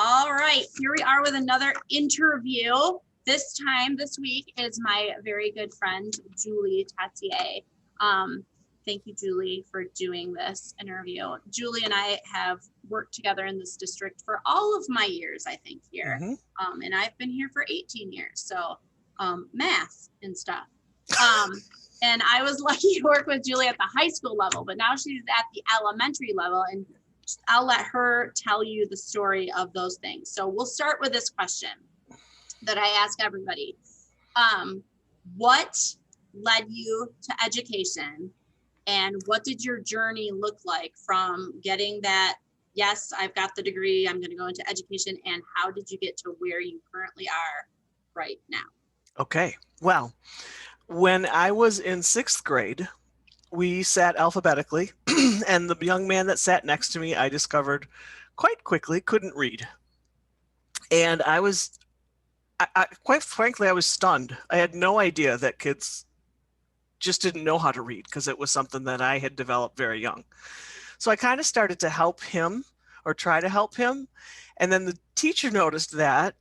All right, here we are with another interview. This week is my very good friend, Julie Tessier. Thank you, Julie, for doing this interview. Julie and I have worked together in this district for all of my years, I think, here. Mm-hmm. And I've been here for 18 years, so math and stuff. And I was lucky to work with Julie at the high school level, but now she's at the elementary level, and I'll let her tell you the story of those things. So we'll start with this question that I ask everybody. What led you to education, and what did your journey look like from getting that, yes, I've got the degree, I'm going to go into education, and how did you get to where you currently are right now? Okay, well, when I was in 6th grade, we sat alphabetically, and the young man that sat next to me, I discovered quite quickly, couldn't read. And I quite frankly, I was stunned. I had no idea that kids just didn't know how to read, because it was something that I had developed very young. So I kind of started to help him, or try to help him. And then the teacher noticed that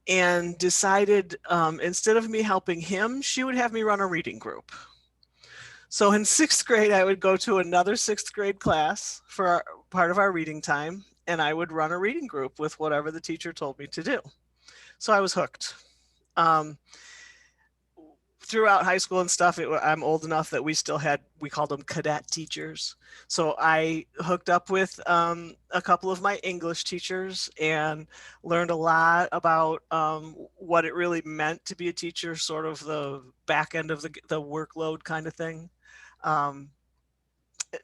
and decided instead of me helping him, she would have me run a reading group. So in 6th grade, I would go to another 6th grade class for part of our reading time, and I would run a reading group with whatever the teacher told me to do. So I was hooked. Throughout high school and stuff, I'm old enough that we called them cadet teachers. So I hooked up with a couple of my English teachers and learned a lot about what it really meant to be a teacher, sort of the back end of the workload kind of thing.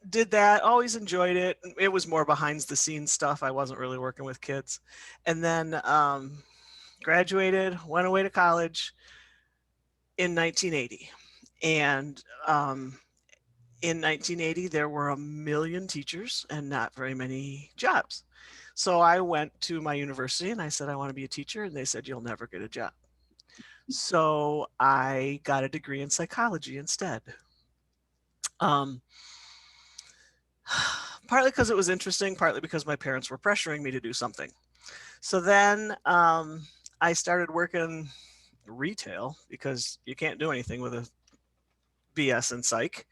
Did that, always enjoyed it. It was more behind the scenes stuff. I wasn't really working with kids. And then graduated, went away to college in 1980. And in 1980, there were 1 million teachers and not very many jobs. So I went to my university and I said, I want to be a teacher. And they said, you'll never get a job. So I got a degree in psychology instead. Partly because it was interesting, partly because my parents were pressuring me to do something. So then I started working retail, because you can't do anything with a BS in psych.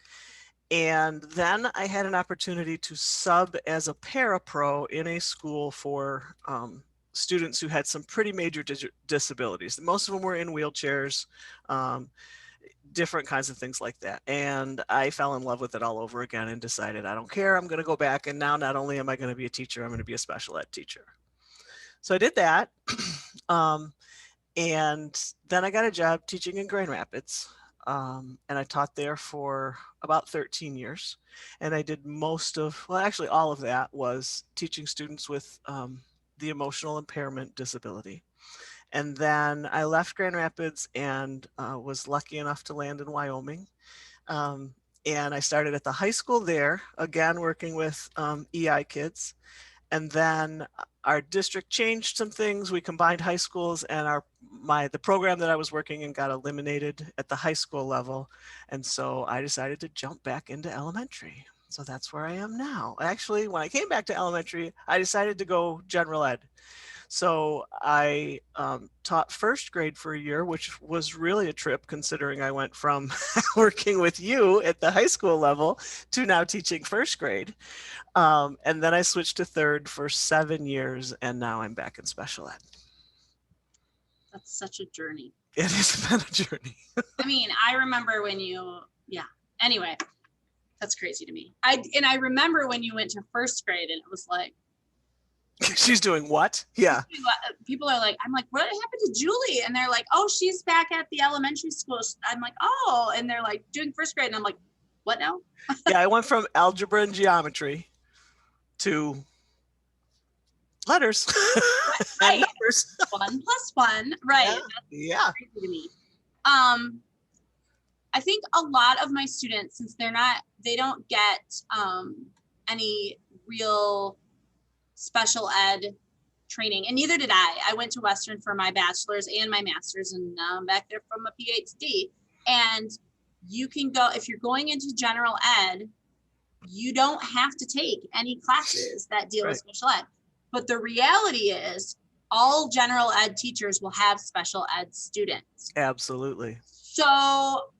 And then I had an opportunity to sub as a parapro in a school for students who had some pretty major disabilities. Most of them were in wheelchairs, different kinds of things like that. And I fell in love with it all over again and decided, I don't care, I'm going to go back. And now not only am I going to be a teacher, I'm going to be a special ed teacher. So I did that. And then I got a job teaching in Grand Rapids. And I taught there for about 13 years. And I did actually all of that was teaching students with the emotional impairment disability. And then I left Grand Rapids and was lucky enough to land in Wyoming. And I started at the high school there, again, working with EI kids. And then our district changed some things. We combined high schools, and the program that I was working in got eliminated at the high school level. And so I decided to jump back into elementary. So that's where I am now. Actually, when I came back to elementary, I decided to go general ed. So I taught 1st grade for a year, which was really a trip, considering I went from working with you at the high school level to now teaching 1st grade. And then I switched to 3rd for 7 years, and now I'm back in special ed. That's such a journey. It has been a journey. I mean, I remember when anyway, that's crazy to me. I remember when you went to 1st grade, and it was like, she's doing what? Yeah. People are like, I'm like, what happened to Julie? And they're like, oh, she's back at the elementary school. I'm like, oh, and they're like doing 1st grade. And I'm like, what now? Yeah, I went from algebra and geometry to letters. Right. And numbers. 1 + 1. Right. Yeah. That's crazy to me. I think a lot of my students, since they don't get any real special ed training, and neither did I. I went to Western for my bachelor's and my master's, and now I'm back there from a PhD. And you can go, if you're going into general ed, you don't have to take any classes that deal with special ed. But the reality is, all general ed teachers will have special ed students. Absolutely. So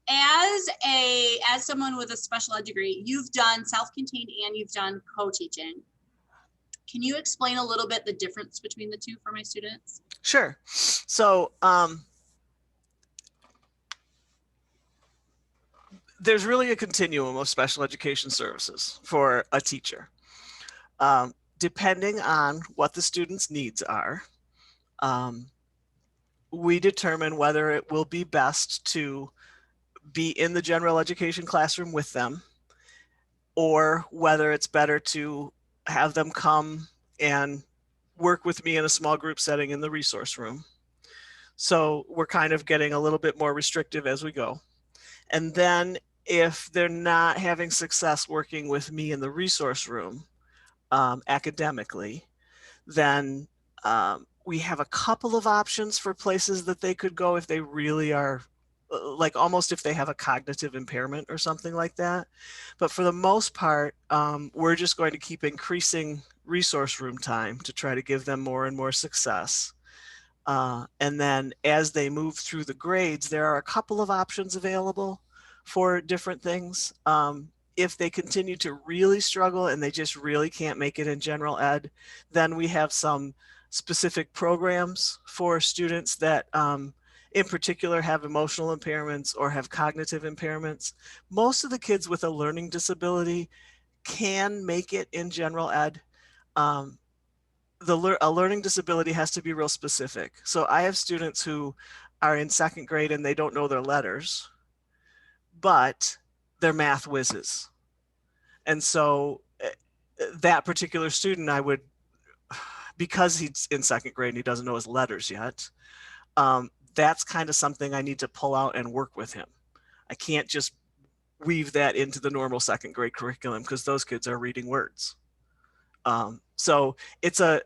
as someone with a special ed degree, you've done self-contained and you've done co-teaching. Can you explain a little bit the difference between the two for my students? Sure. So there's really a continuum of special education services for a teacher. Depending on what the student's needs are, we determine whether it will be best to be in the general education classroom with them, or whether it's better to have them come and work with me in a small group setting in the resource room. So we're kind of getting a little bit more restrictive as we go. And then if they're not having success working with me in the resource room academically, then we have a couple of options for places that they could go if they really are, like almost if they have a cognitive impairment or something like that. But for the most part, we're just going to keep increasing resource room time to try to give them more and more success. And then as they move through the grades, there are a couple of options available for different things. If they continue to really struggle and they just really can't make it in general ed, then we have some specific programs for students that in particular have emotional impairments or have cognitive impairments. Most of the kids with a learning disability can make it in general ed. A learning disability has to be real specific. So I have students who are in second grade and they don't know their letters, but they're math whizzes. And so that particular student, I would, because he's in second grade and he doesn't know his letters yet, that's kind of something I need to pull out and work with him. I can't just weave that into the normal second grade curriculum because those kids are reading words. So it's a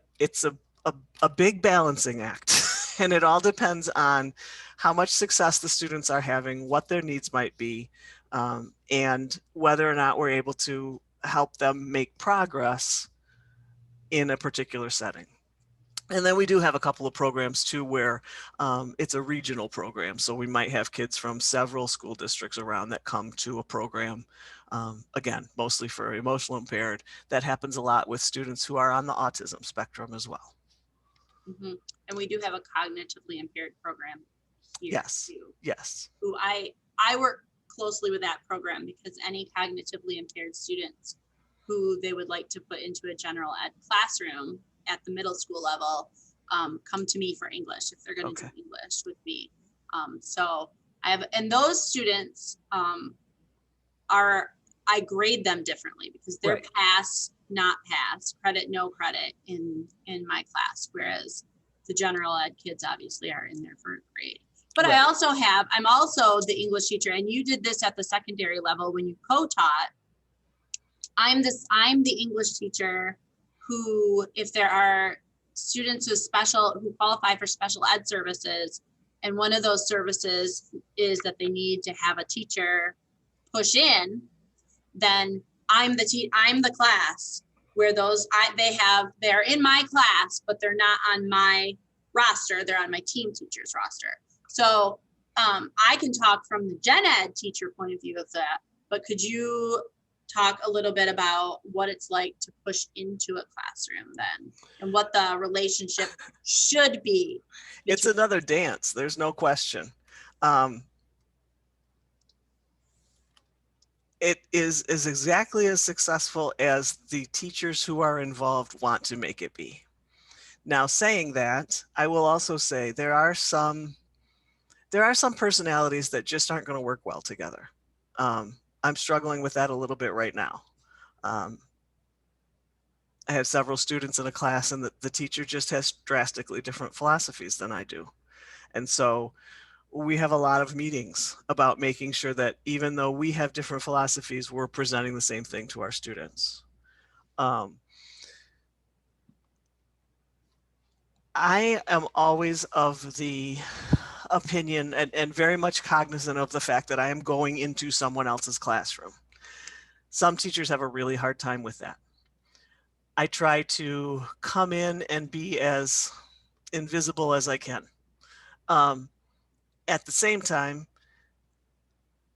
big balancing act, and it all depends on how much success the students are having, what their needs might be, and whether or not we're able to help them make progress in a particular setting. And then we do have a couple of programs too where it's a regional program. So we might have kids from several school districts around that come to a program, again, mostly for emotional impaired. That happens a lot with students who are on the autism spectrum as well. Mm-hmm. And we do have a cognitively impaired program here. Yes. Too, yes. Who I work closely with that program because any cognitively impaired students who they would like to put into a general ed classroom at the middle school level come to me for English if they're going to do English with me. So I have, and those students I grade them differently because they're pass, not pass, credit, no credit in my class, whereas the general ed kids obviously are in their first grade. But I'm also the English teacher, and you did this at the secondary level when you co-taught. I'm the English teacher who, if there are students who qualify for special ed services, and one of those services is that they need to have a teacher push in, then I'm the class where they're in my class, but they're not on my roster. They're on my team teacher's roster. So I can talk from the gen ed teacher point of view of that, but could you talk a little bit about what it's like to push into a classroom then and what the relationship should be? It's another dance. There's no question. It is exactly as successful as the teachers who are involved want to make it be. Now, saying that, I will also say there are some personalities that just aren't going to work well together. I'm struggling with that a little bit right now. I have several students in a class and the teacher just has drastically different philosophies than I do. And so we have a lot of meetings about making sure that even though we have different philosophies, we're presenting the same thing to our students. I am always of the opinion and very much cognizant of the fact that I am going into someone else's classroom. Some teachers have a really hard time with that. I try to come in and be as invisible as I can. Um, at the same time,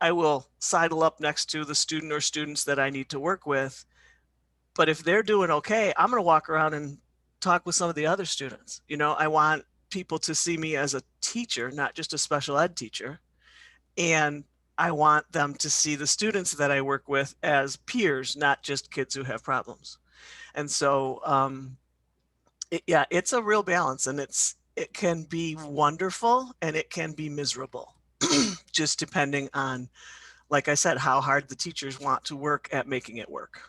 I will sidle up next to the student or students that I need to work with. But if they're doing okay, I'm going to walk around and talk with some of the other students. You know, I want people to see me as a teacher, not just a special ed teacher. And I want them to see the students that I work with as peers, not just kids who have problems. And so, yeah, it's a real balance, and it can be wonderful and it can be miserable, just depending on, like I said, how hard the teachers want to work at making it work.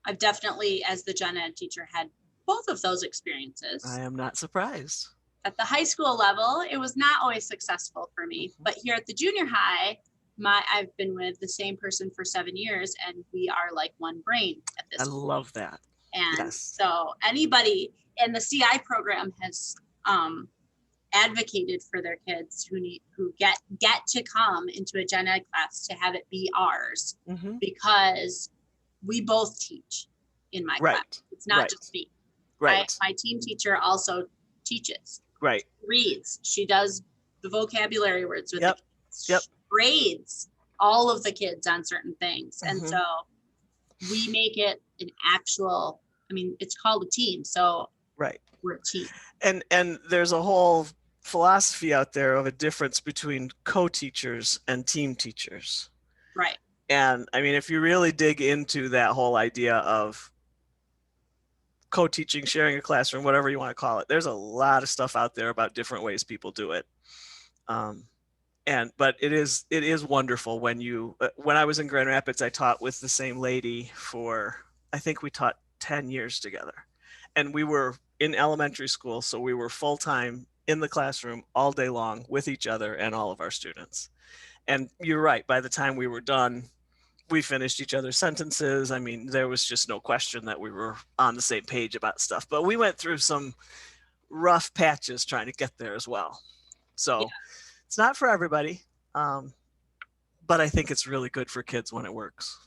I've definitely, as the gen ed teacher, had both of those I experiences. am not surprised. At the high school level, it was not always successful for me, but here at the junior high, I've been with the same person for 7 years, and we are like one brain at this I point. love that. And Yes. so anybody in the CI program has advocated for their kids who get to come into a gen ed class to have it be ours, because we both teach in my class. It's not just me. Right. My team teacher also teaches. Right. She reads. She does the vocabulary words with the kids. Yep. She grades all of the kids on certain things. And so we make it an actual, I mean, it's called a team. So we're a team. And there's a whole philosophy out there of a difference between co-teachers and team teachers. Right. And I mean, if you really dig into that whole idea of co-teaching, sharing a classroom, whatever you want to call it, there's a lot of stuff out there about different ways people do it. But it is wonderful when I was in Grand Rapids, I taught with the same lady for, I think we taught 10 years together, and we were in elementary school. So we were full-time in the classroom all day long with each other and all of our students. And you're right. By the time we were done, we finished each other's sentences. I mean, there was just no question that we were on the same page about stuff, but we went through some rough patches trying to get there as well. So it's not for everybody. But I think it's really good for kids when it works.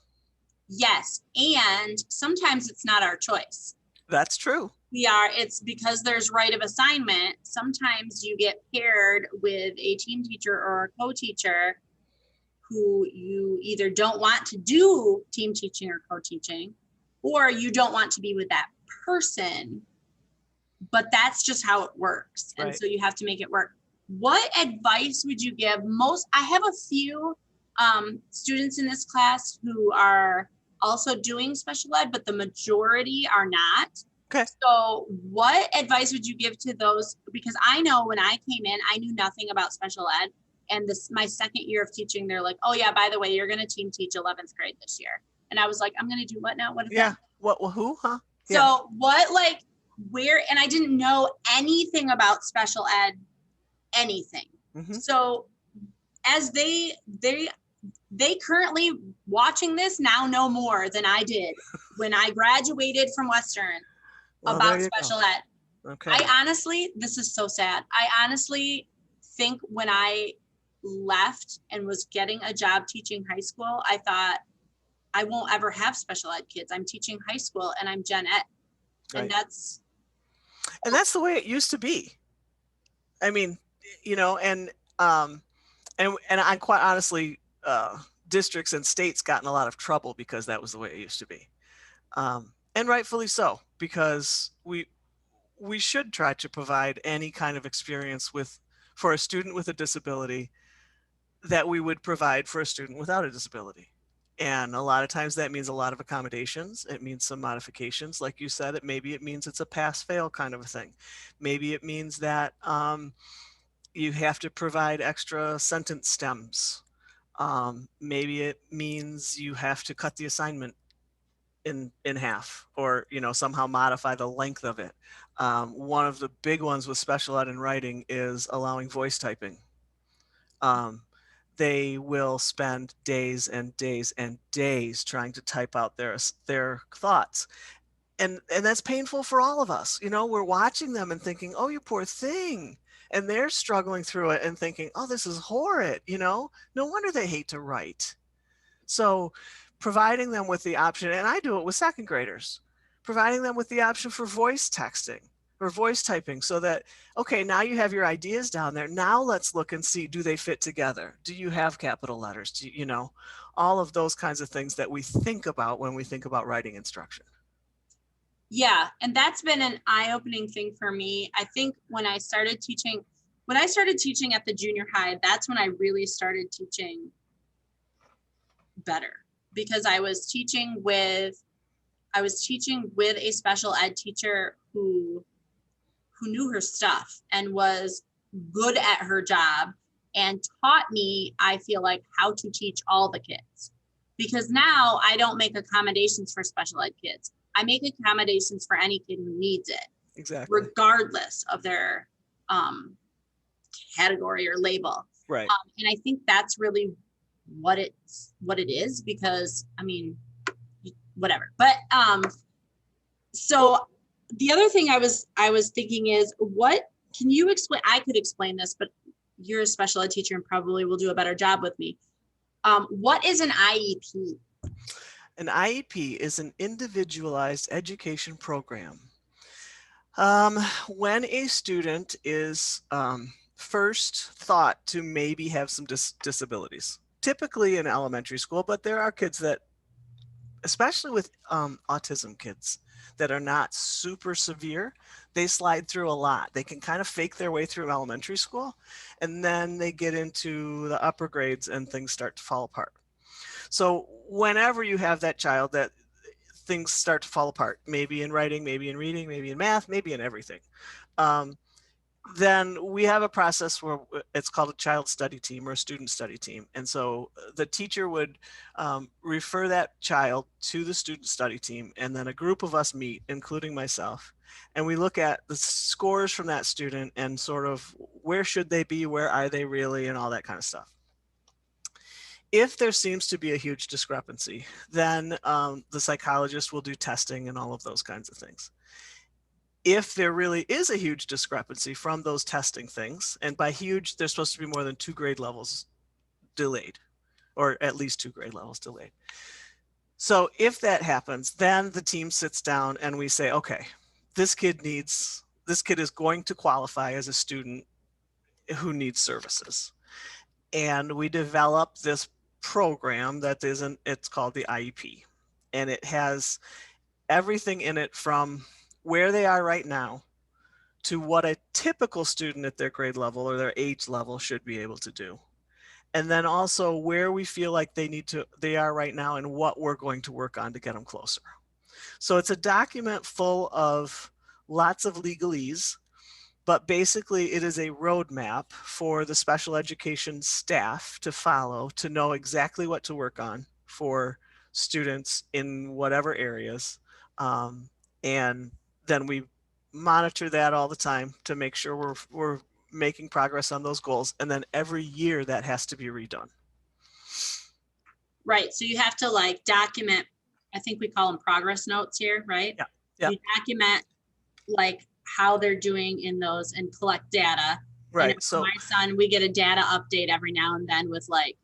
Yes. And sometimes it's not our choice. That's true. It's because there's right of assignment. Sometimes you get paired with a team teacher or a co-teacher who you either don't want to do team teaching or co-teaching, or you don't want to be with that person, but that's just how it works. And so you have to make it work. What advice would you give I have a few students in this class who are also doing special ed, but the majority are not. Okay. So what advice would you give to those? Because I know when I came in, I knew nothing about special ed. And my second year of teaching, they're like, oh yeah, by the way, you're going to team teach 11th grade this year. And I was like, I'm going to do what now? What is that? What, who, huh? So where, and I didn't know anything about special ed, anything. So as they currently watching this now know more than I did when I graduated from Western about special ed. Okay. I honestly, this is so sad. I honestly think when I left and was getting a job teaching high school, I thought I won't ever have special ed kids. I'm teaching high school and I'm gen ed. And that's the way it used to be. I mean, and I quite honestly, districts and states got in a lot of trouble because that was the way it used to be. And rightfully so, because we should try to provide any kind of experience for a student with a disability that we would provide for a student without a disability. And a lot of times that means a lot of accommodations. It means some modifications. Like you said, maybe it means it's a pass-fail kind of a thing. Maybe it means that you have to provide extra sentence stems. Maybe it means you have to cut the assignment in half, or somehow modify the length of it. One of the big ones with special ed in writing is allowing voice typing. They will spend days and days and days trying to type out their thoughts. And that's painful for all of us. We're watching them and thinking, oh, you poor thing. And they're struggling through it and thinking, oh, this is horrid. No wonder they hate to write. So providing them with the option, and I do it with second graders, providing them with the option for voice texting or voice typing so that, okay, now you have your ideas down there. Now let's look and see, do they fit together? Do you have capital letters? Do you know, all of those kinds of things that we think about when we think about writing instruction. Yeah, and that's been an eye-opening thing for me. I think when I started teaching at the junior high, that's when I really started teaching better, because I was teaching with a special ed teacher who knew her stuff and was good at her job and taught me, I feel like, how to teach all the kids. Because now I don't make accommodations for special ed kids. I make accommodations for any kid who needs it. Exactly. Regardless of their category or label. Right. And I think that's really what it is, because I mean, whatever. But so the other thing I was thinking is, what can you explain? I could explain this, but you're a special ed teacher and probably will do a better job with me. What is an IEP? An IEP is an individualized education program. When a student is first thought to maybe have some disabilities, typically in elementary school, but there are kids that, especially with autism kids, that are not super severe, they slide through a lot. They can kind of fake their way through elementary school, and then they get into the upper grades and things start to fall apart. So whenever you have that child that things start to fall apart, maybe in writing, maybe in reading, maybe in math, maybe in everything, then we have a process where it's called a child study team or a student study team. And so the teacher would refer that child to the student study team, and then a group of us meet, including myself, and we look at the scores from that student and sort of where should they be, where are they really, and all that kind of stuff. If there seems to be a huge discrepancy, then the psychologist will do testing and all of those kinds of things. If there really is a huge discrepancy from those testing things, and by huge, there's supposed to be more than 2 grade levels delayed, or at least 2 grade levels delayed. So if that happens, then the team sits down and we say, okay, this kid is going to qualify as a student who needs services. And we develop this program that it's called the IEP. And it has everything in it from where they are right now to what a typical student at their grade level or their age level should be able to do. And then also where we feel like they are right now and what we're going to work on to get them closer. So it's a document full of lots of legalese, but basically it is a roadmap for the special education staff to follow to know exactly what to work on for students in whatever areas. And then we monitor that all the time to make sure we're making progress on those goals. And then every year that has to be redone. Right. So you have to like document, I think we call them progress notes here, right? Yeah. Yeah. You document like how they're doing in those and collect data. Right. And so my son, we get a data update every now and then with like,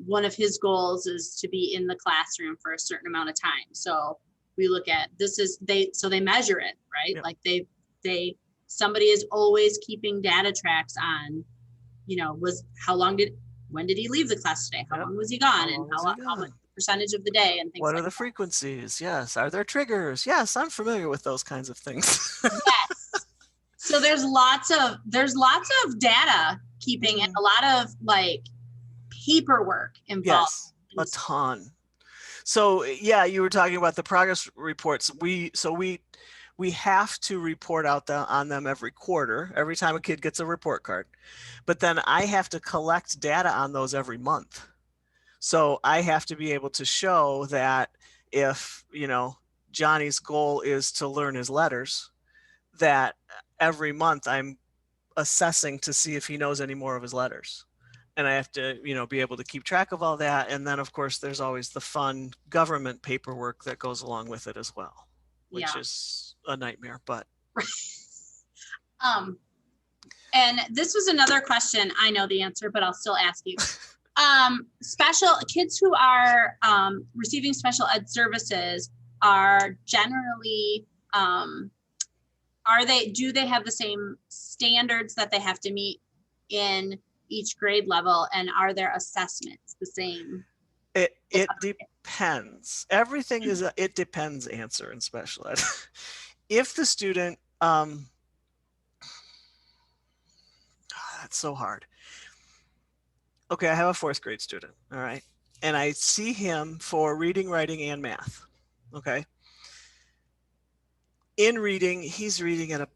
one of his goals is to be in the classroom for a certain amount of time. So we look at so they measure it, right? Yeah. Like somebody is always keeping data tracks on, when did he leave the class today? How long was he gone? And how much percentage of the day and things what like are the frequencies? Yes. Are there triggers? Yes, I'm familiar with those kinds of things. Yes. So there's lots of data keeping and a lot of like paperwork involved. Yes, a ton. So yeah, you were talking about the progress reports. We have to report out on them every quarter, every time a kid gets a report card. But then I have to collect data on those every month. So I have to be able to show that if, Johnny's goal is to learn his letters, that every month I'm assessing to see if he knows any more of his letters. And I have to, be able to keep track of all that. And then, of course, there's always the fun government paperwork that goes along with it as well, which is a nightmare, but. And this was another question. I know the answer, but I'll still ask you. Special kids who are receiving special ed services, are generally, do they have the same standards that they have to meet in each grade level, and are their assessments the same? It depends. Everything is a it depends answer in special ed. If the student, that's so hard. Okay, I have a fourth grade student, all right, and I see him for reading, writing, and math. Okay, in reading, he's reading at a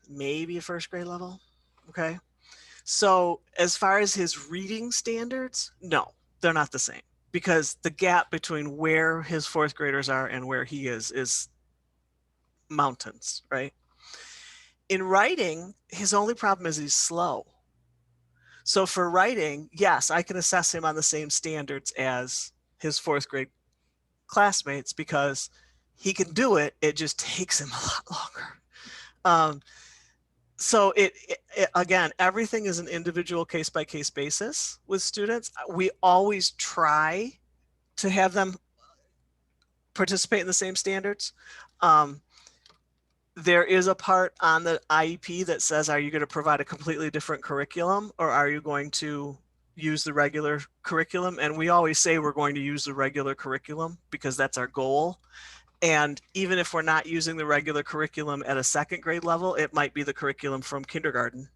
maybe a first grade level. Okay, so as far as his reading standards, no, they're not the same, because the gap between where his fourth graders are and where he is mountains, right? In writing, his only problem is he's slow. So for writing, yes, I can assess him on the same standards as his fourth grade classmates because he can do it. It just takes him a lot longer. So again, everything is an individual case by case basis with students. We always try to have them participate in the same standards. There is a part on the IEP that says, are you going to provide a completely different curriculum, or are you going to use the regular curriculum? And we always say we're going to use the regular curriculum because that's our goal. And even if we're not using the regular curriculum at a second grade level, it might be the curriculum from kindergarten,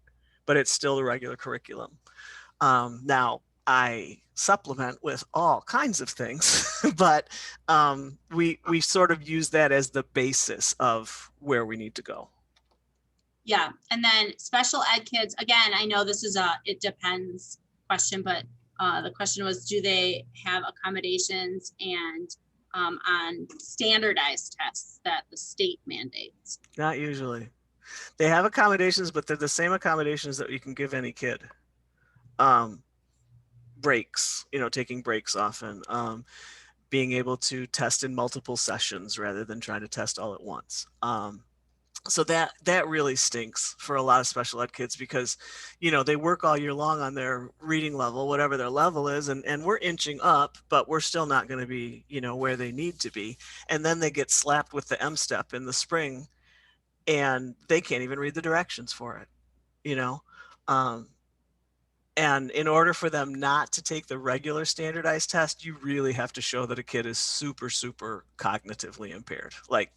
but it's still the regular curriculum. Now, I supplement with all kinds of things, but we sort of use that as the basis of where we need to go. Yeah, and then special ed kids, again, I know this is it depends question, but the question was, do they have accommodations and on standardized tests that the state mandates? Not usually. They have accommodations, but they're the same accommodations that you can give any kid. Breaks, taking breaks often, being able to test in multiple sessions rather than trying to test all at once. So that really stinks for a lot of special ed kids because, they work all year long on their reading level, whatever their level is, and we're inching up, but we're still not going to be, where they need to be. And then they get slapped with the M step in the spring and they can't even read the directions for it, and in order for them not to take the regular standardized test, you really have to show that a kid is super, super cognitively impaired. Like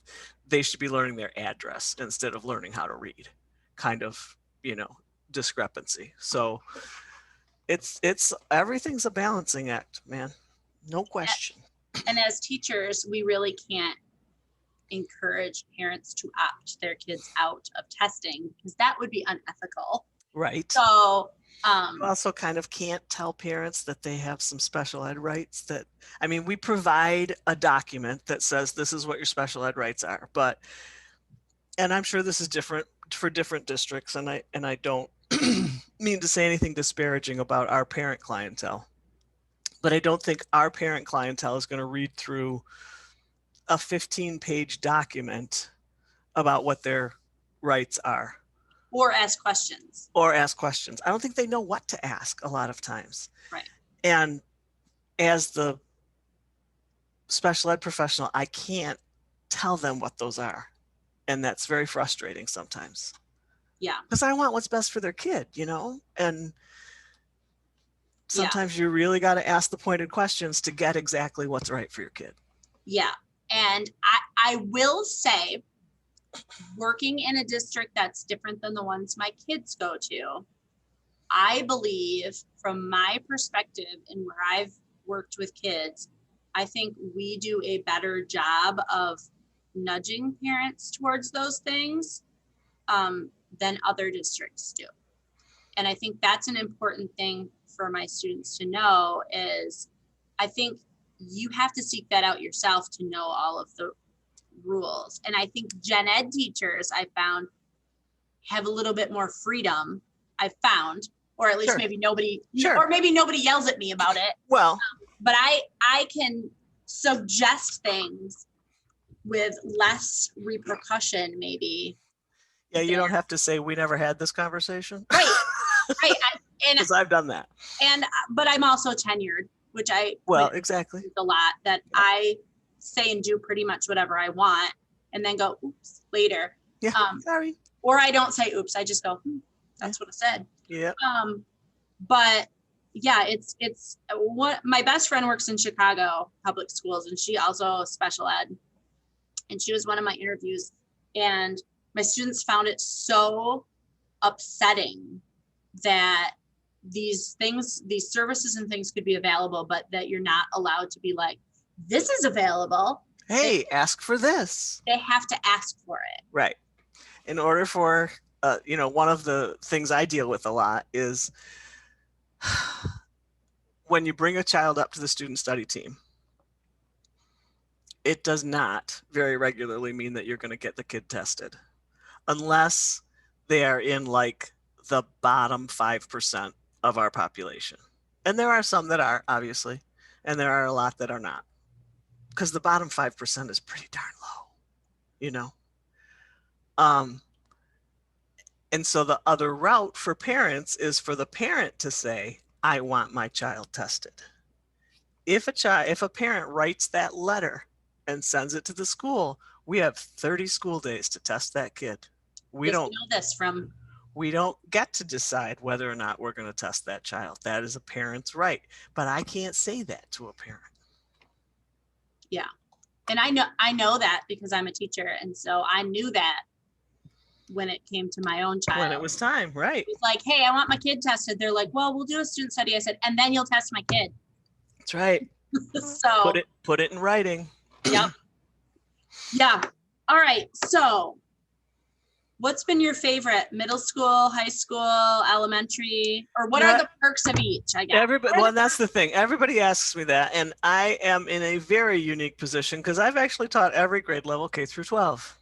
they should be learning their address instead of learning how to read, kind of, discrepancy. So it's everything's a balancing act, man. No question. And as teachers, we really can't encourage parents to opt their kids out of testing because that would be unethical. Right. So you also kind of can't tell parents that they have some special ed rights we provide a document that says this is what your special ed rights are, and I'm sure this is different for different districts, and I don't mean to say anything disparaging about our parent clientele, but I don't think our parent clientele is going to read through a 15-page document about what their rights are. Or ask questions. I don't think they know what to ask a lot of times. Right. And as the special ed professional, I can't tell them what those are. And that's very frustrating sometimes. Yeah. Because I want what's best for their kid, and sometimes you really got to ask the pointed questions to get exactly what's right for your kid. Yeah. And I will say, working in a district that's different than the ones my kids go to, I believe from my perspective and where I've worked with kids, I think we do a better job of nudging parents towards those things than other districts do. And I think that's an important thing for my students to know is I think you have to seek that out yourself to know all of the rules. And I think gen ed teachers I found have a little bit more freedom, I've found, or at least maybe nobody yells at me about it. Well, but I can suggest things with less repercussion, maybe. Yeah, you don't have to say we never had this conversation. Right. Right. Because I've done that. But I'm also tenured, which exactly a lot that I say and do pretty much whatever I want and then go, oops, later. Yeah. Sorry. Or I don't say oops. I just go, that's what I said. Yeah. But yeah, it's what my best friend works in Chicago public schools, and she also special ed. And she was one of my interviews, and my students found it so upsetting that these things, these services and things could be available, but that you're not allowed to be like, this is available. Hey, ask for this. They have to ask for it. Right. In order for, one of the things I deal with a lot is when you bring a child up to the student study team, it does not very regularly mean that you're going to get the kid tested unless they are in like the bottom 5% of our population. And there are some that are, obviously, and there are a lot that are not, because the bottom 5% is pretty darn low, And so the other route for parents is for the parent to say, I want my child tested. If a parent writes that letter and sends it to the school, we have 30 school days to test that kid. We don't know this from. We don't get to decide whether or not we're going to test that child. That is a parent's right, but I can't say that to a parent. Yeah. And I know that because I'm a teacher. And so I knew that when it came to my own child. When it was time, right. It was like, hey, I want my kid tested. They're like, well, we'll do a student study. I said, and then you'll test my kid. That's right. So put it in writing. Yep. Yeah. All right. So what's been your favorite middle school, high school, elementary, or what are the perks of each? I guess. Well, that's the thing. Everybody asks me that. And I am in a very unique position because I've actually taught every grade level K through 12,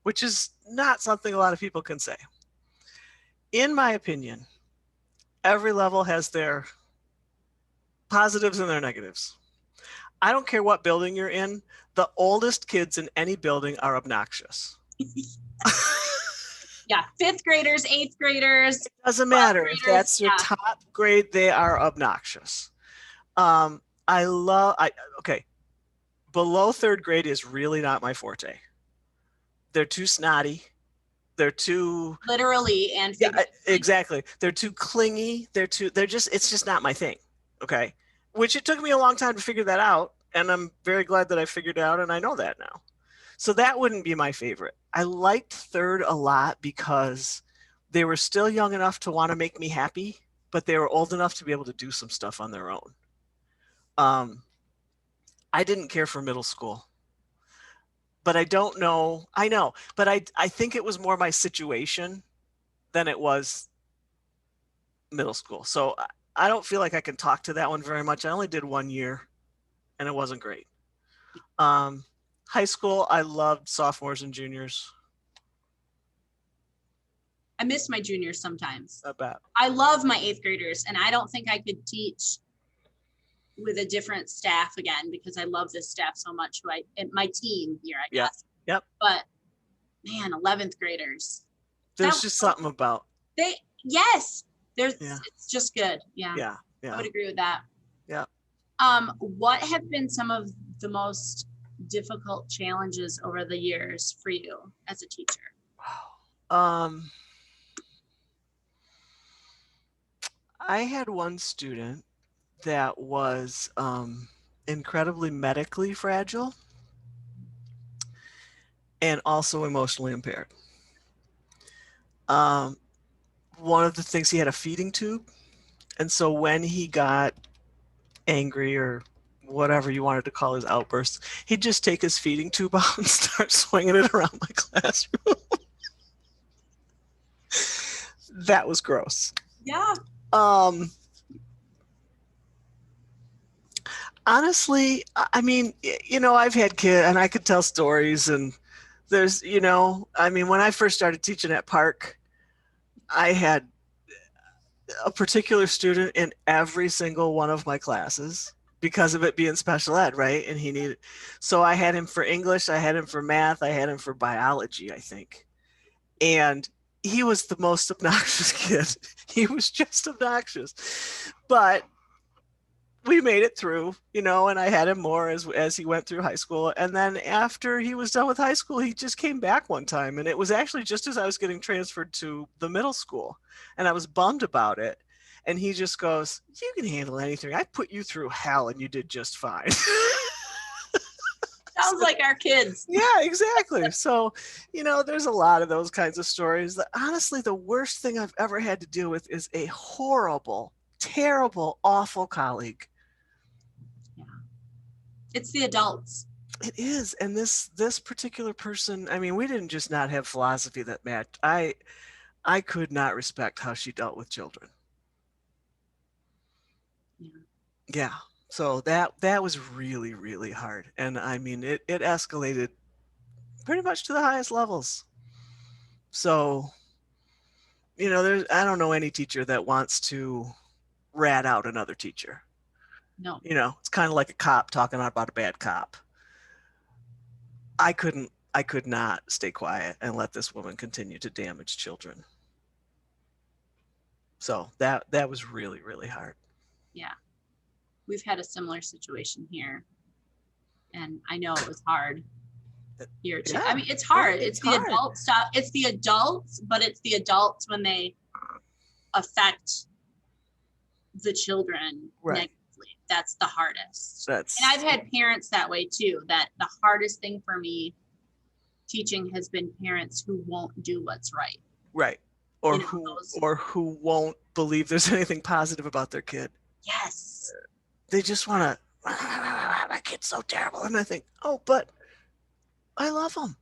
which is not something a lot of people can say. In my opinion, every level has their positives and their negatives. I don't care what building you're in. The oldest kids in any building are obnoxious. Yeah, 5th graders, 8th graders. It doesn't matter. If that's your top grade, they are obnoxious. Okay. Below 3rd grade is really not my forte. They're too snotty. They're too literally and figuratively. Yeah, exactly. They're too clingy. It's just not my thing. Okay. Which it took me a long time to figure that out. And I'm very glad that I figured it out and I know that now. So that wouldn't be my favorite. I liked 3rd a lot because they were still young enough to want to make me happy, but they were old enough to be able to do some stuff on their own. I didn't care for middle school. But I don't know. I know, but I think it was more my situation than it was middle school. So I don't feel like I can talk to that one very much. I only did 1 year and it wasn't great. High school, I loved sophomores and juniors. I miss my juniors sometimes. I bet. I love my 8th graders, and I don't think I could teach with a different staff again because I love this staff so much. My team here, I guess. Yep. But man, 11th graders. There's just something about. It's just good. Yeah. Yeah. I would agree with that. Yeah. What have been some of the most difficult challenges over the years for you as a teacher? Wow. I had one student that was incredibly medically fragile and also emotionally impaired. One of the things, he had a feeding tube. And so when he got angry or whatever you wanted to call his outbursts, he'd just take his feeding tube out and start swinging it around my classroom. That was gross. Yeah. Honestly, I mean, I've had kids and I could tell stories, and there's, when I first started teaching at Park, I had a particular student in every single one of my classes because of it being special ed, right? And so I had him for English, I had him for math, I had him for biology, I think. And he was the most obnoxious kid. He was just obnoxious. But we made it through, and I had him more as he went through high school. And then after he was done with high school, he just came back one time, and it was actually just as I was getting transferred to the middle school, and I was bummed about it. And he just goes, "You can handle anything. I put you through hell, and you did just fine." Sounds like our kids. Yeah, exactly. So, there's a lot of those kinds of stories. Honestly, the worst thing I've ever had to deal with is a horrible, terrible, awful colleague. Yeah. It's the adults. It is. And this particular person, I mean, we didn't just not have philosophy that matched. I could not respect how she dealt with children. Yeah. Yeah. So that was really, really hard. And I mean, it escalated pretty much to the highest levels. So, there's I don't know any teacher that wants to rat out another teacher. No. It's kind of like a cop talking about a bad cop. I could not stay quiet and let this woman continue to damage children. So that was really, really hard. Yeah. We've had a similar situation here. And I know it was hard here too. Yeah. I mean, it's hard. It's the hard. adult stuff. It's the adults, but it's the adults when they affect the children negatively. That's the hardest. And I've had parents that way too, that the hardest thing for me teaching has been parents who won't do what's right. Right. Or who won't believe there's anything positive about their kid. Yes. They just want to, my kid's so terrible. And I think, oh, but I love them.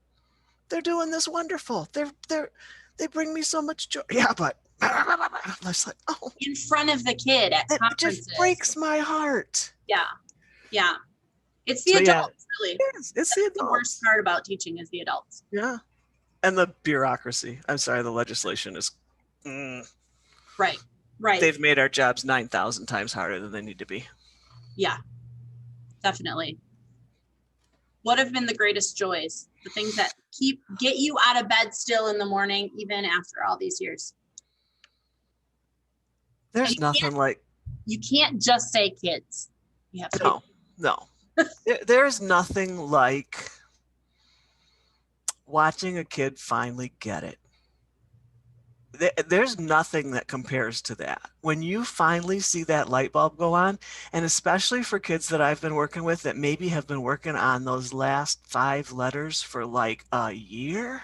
They're doing this wonderful. They bring me so much joy. Yeah, but I was like, oh, in front of the kid at conferences. It just breaks my heart. Yeah. Yeah. It's the adults, really. It's the adults. The worst part about teaching is the adults. Yeah. And the bureaucracy. I'm sorry, the legislation is. Right. Right. They've made our jobs 9,000 times harder than they need to be. Yeah. Definitely. What have been the greatest joys? The things that get you out of bed still in the morning, even after all these years? There's nothing like. You can't just say kids. You have to. No. There's nothing like watching a kid finally get it. There's nothing that compares to that. When you finally see that light bulb go on, and especially for kids that I've been working with that maybe have been working on those last 5 letters for like a year,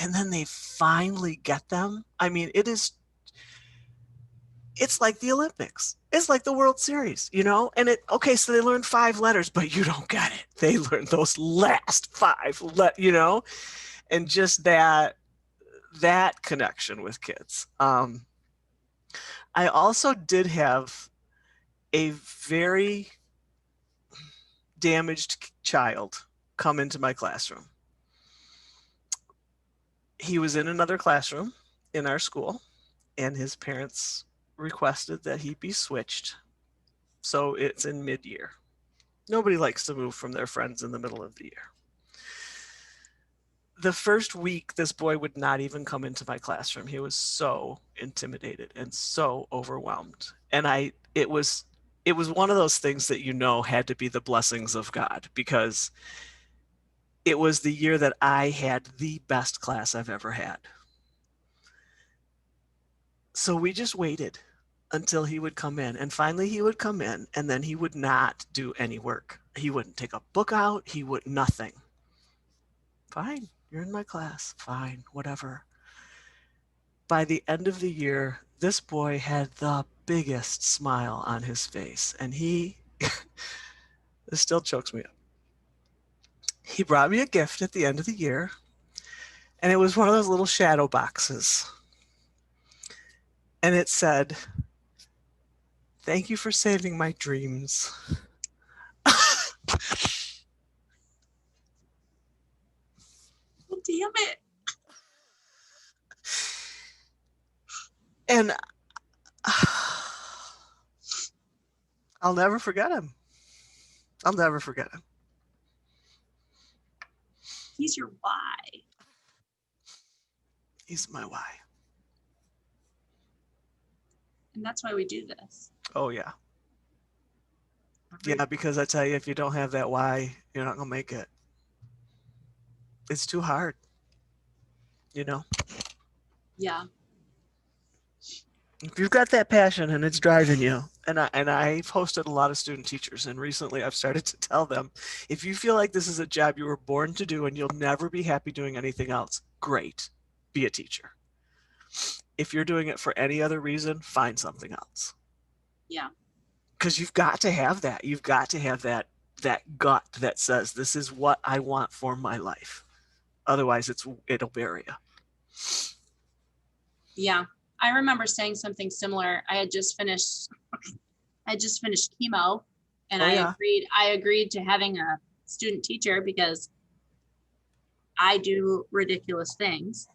and then they finally get them. I mean, it's like the Olympics. It's like the World Series, and so they learn 5 letters, but you don't get it. They learn those last 5, and just that connection with kids. I also did have a very damaged child come into my classroom. He was in another classroom in our school, and his parents requested that he be switched. So it's in mid-year. Nobody likes to move from their friends in the middle of the year. The first week, this boy would not even come into my classroom. He was so intimidated and so overwhelmed. And it was one of those things that had to be the blessings of God, because it was the year that I had the best class I've ever had. So we just waited until he would come in, and finally he would come in, and then he would not do any work. He wouldn't take a book out. He would nothing. Fine, you're in my class. Fine, whatever. By the end of the year, this boy had the biggest smile on his face, and this still chokes me up. He brought me a gift at the end of the year, and it was one of those little shadow boxes. And it said, "Thank you for saving my dreams." Oh, damn it. And I'll never forget him. I'll never forget him. He's your why. He's my why. And that's why we do this. Oh, yeah. Yeah, because I tell you, if you don't have that why, you're not gonna make it. It's too hard, you know. Yeah. If you've got that passion and it's driving you, and I've hosted a lot of student teachers, and recently I've started to tell them, if you feel like this is a job you were born to do and you'll never be happy doing anything else, great, be a teacher. If you're doing it for any other reason, find something else. Yeah. Because you've got to have that. You've got to have that gut that says this is what I want for my life. Otherwise, it'll bury you. Yeah. I remember saying something similar. I had just finished chemo, and Oh yeah. I agreed to having a student teacher because I do ridiculous things.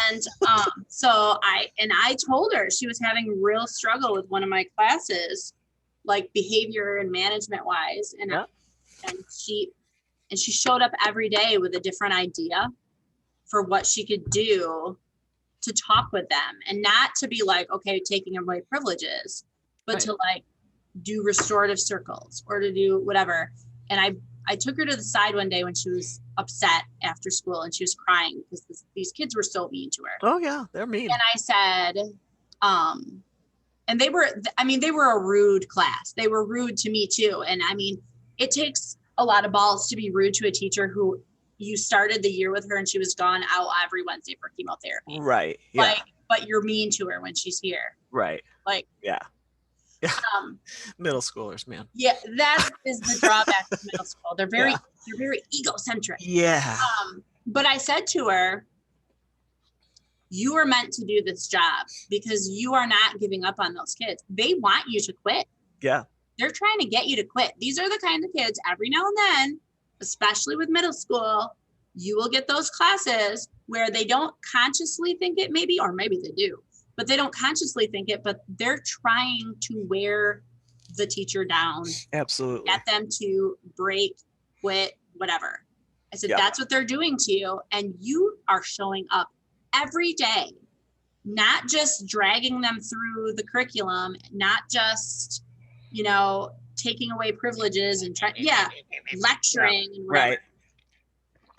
And I told her she was having real struggle with one of my classes, like behavior and management wise. Yeah. And she showed up every day with a different idea for what she could do to talk with them, and not to be like, okay, taking away privileges, but Right. to like do restorative circles or to do whatever. And I took her to the side one day when she was upset after school and she was crying because these kids were so mean to her. Oh yeah, they're mean. And I said, and they were a rude class. They were rude to me too. And I mean, it takes a lot of balls to be rude to a teacher who you started the year with her and she was gone out every Wednesday for chemotherapy. Right. Yeah. Like, but you're mean to her when she's here. Right. Like, yeah. Yeah. Middle schoolers, man. Yeah, that is the drawback of middle school. They're very egocentric. Yeah. But I said to her, you are meant to do this job because you are not giving up on those kids. They want you to quit. Yeah. They're trying to get you to quit. These are the kind of kids every now and then, especially with middle school, you will get those classes where they don't consciously think it maybe, or maybe they do, but they don't consciously think it, but they're trying to wear the teacher down. Absolutely. Get them to break, quit, whatever. I said, that's what they're doing to you. And you are showing up every day, not just dragging them through the curriculum, not just, taking away privileges and lecturing and whatever. Right.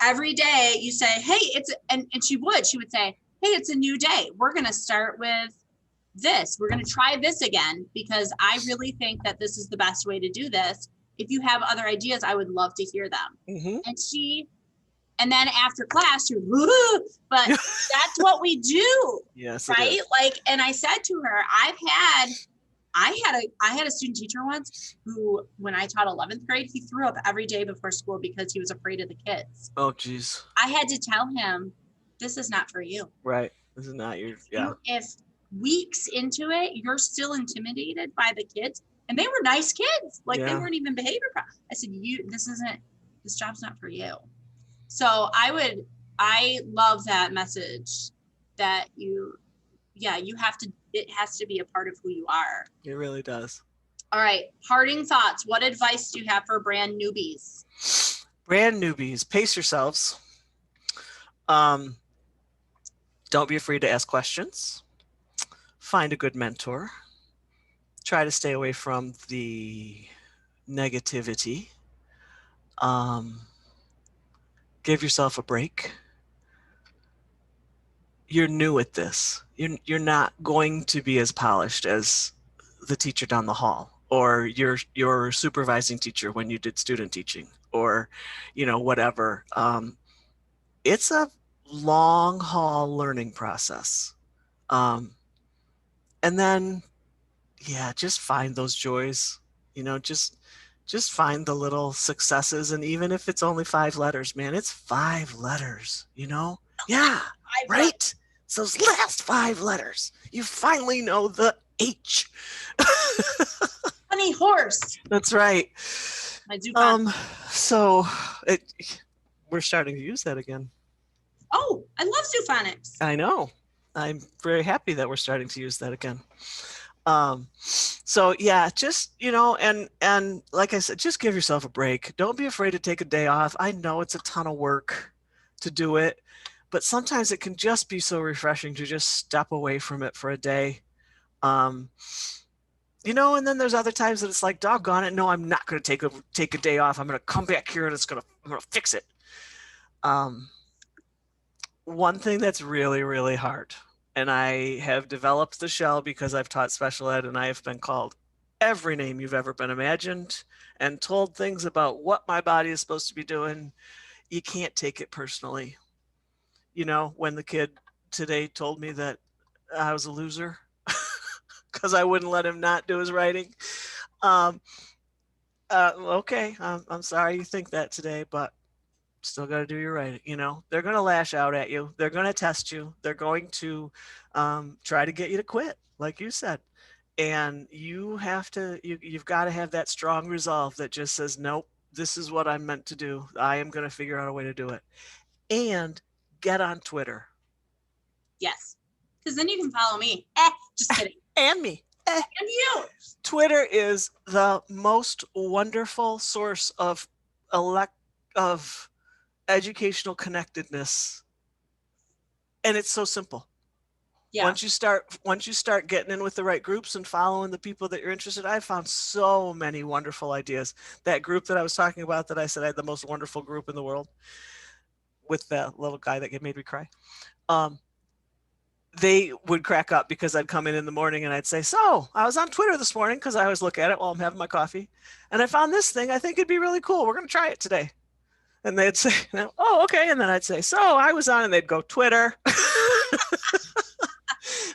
Every day you say, hey, and she would say, hey, it's a new day. We're going to start with this. We're going to try this again because I really think that this is the best way to do this. If you have other ideas, I would love to hear them. Mm-hmm. And then after class, but that's what we do. Yes. Right. Like, and I said to her, I had a student teacher once who, when I taught 11th grade, he threw up every day before school because he was afraid of the kids. Oh, geez. I had to tell him, this is not for you. Right. This is not your, yeah. If weeks into it, you're still intimidated by the kids, and they were nice kids. Like they weren't even behavior problems. I said, this job's not for you. So I love that message that it has to be a part of who you are. It really does. All right. Parting thoughts. What advice do you have for brand newbies? Brand newbies, pace yourselves. Don't be afraid to ask questions. Find a good mentor. Try to stay away from the negativity. Give yourself a break. You're new at this. You're not going to be as polished as the teacher down the hall or your supervising teacher when you did student teaching or, whatever. It's a long haul learning process. And then, just find those joys, just find the little successes. And even if it's only 5 letters, man, it's 5 letters, Yeah, right? It's those last 5 letters. You finally know the H. Honey horse. That's right. My Zupon. So we're starting to use that again. Oh, I love Zoophonics. I know. I'm very happy that we're starting to use that again. So just, and like I said, just give yourself a break. Don't be afraid to take a day off. I know it's a ton of work to do it, but sometimes it can just be so refreshing to just step away from it for a day. And then there's other times that it's like, doggone it, no, I'm not going to take a day off. I'm going to come back here and I'm going to fix it. One thing that's really, really hard, and I have developed the shell because I've taught special ed and I have been called every name you've ever been imagined and told things about what my body is supposed to be doing. You can't take it personally. When the kid today told me that I was a loser because I wouldn't let him not do his writing. Okay, I'm sorry you think that today, but still got to do your writing. They're going to lash out at you. They're going to test you. They're going to try to get you to quit, like you said. And you've got to have that strong resolve that just says, nope, this is what I'm meant to do. I am going to figure out a way to do it. And get on Twitter. Yes. Because then you can follow me. Just kidding. And me. And you. Twitter is the most wonderful source of educational connectedness. And it's so simple. Yeah. Once you start getting in with the right groups and following the people that you're interested in, I've found so many wonderful ideas. That group that I was talking about that I said I had the most wonderful group in the world with that little guy that made me cry. They would crack up because I'd come in the morning and I'd say, so I was on Twitter this morning because I always look at it while I'm having my coffee. And I found this thing. I think it'd be really cool. We're going to try it today. And they'd say, oh, okay. And then I'd say, so I was on, and they'd go, Twitter.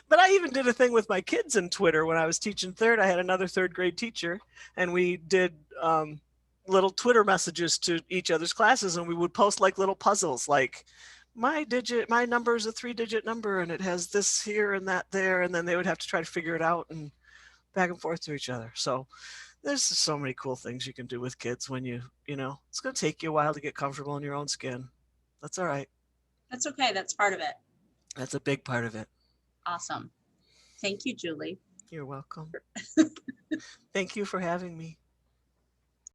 But I even did a thing with my kids in Twitter when I was teaching third. I had another third grade teacher, and we did little Twitter messages to each other's classes, and we would post like little puzzles, like my number is a 3-digit number, and it has this here and that there, and then they would have to try to figure it out and back and forth to each other. So there's so many cool things you can do with kids when it's going to take you a while to get comfortable in your own skin. That's all right. That's okay. That's part of it. That's a big part of it. Awesome. Thank you, Julie. You're welcome. Thank you for having me.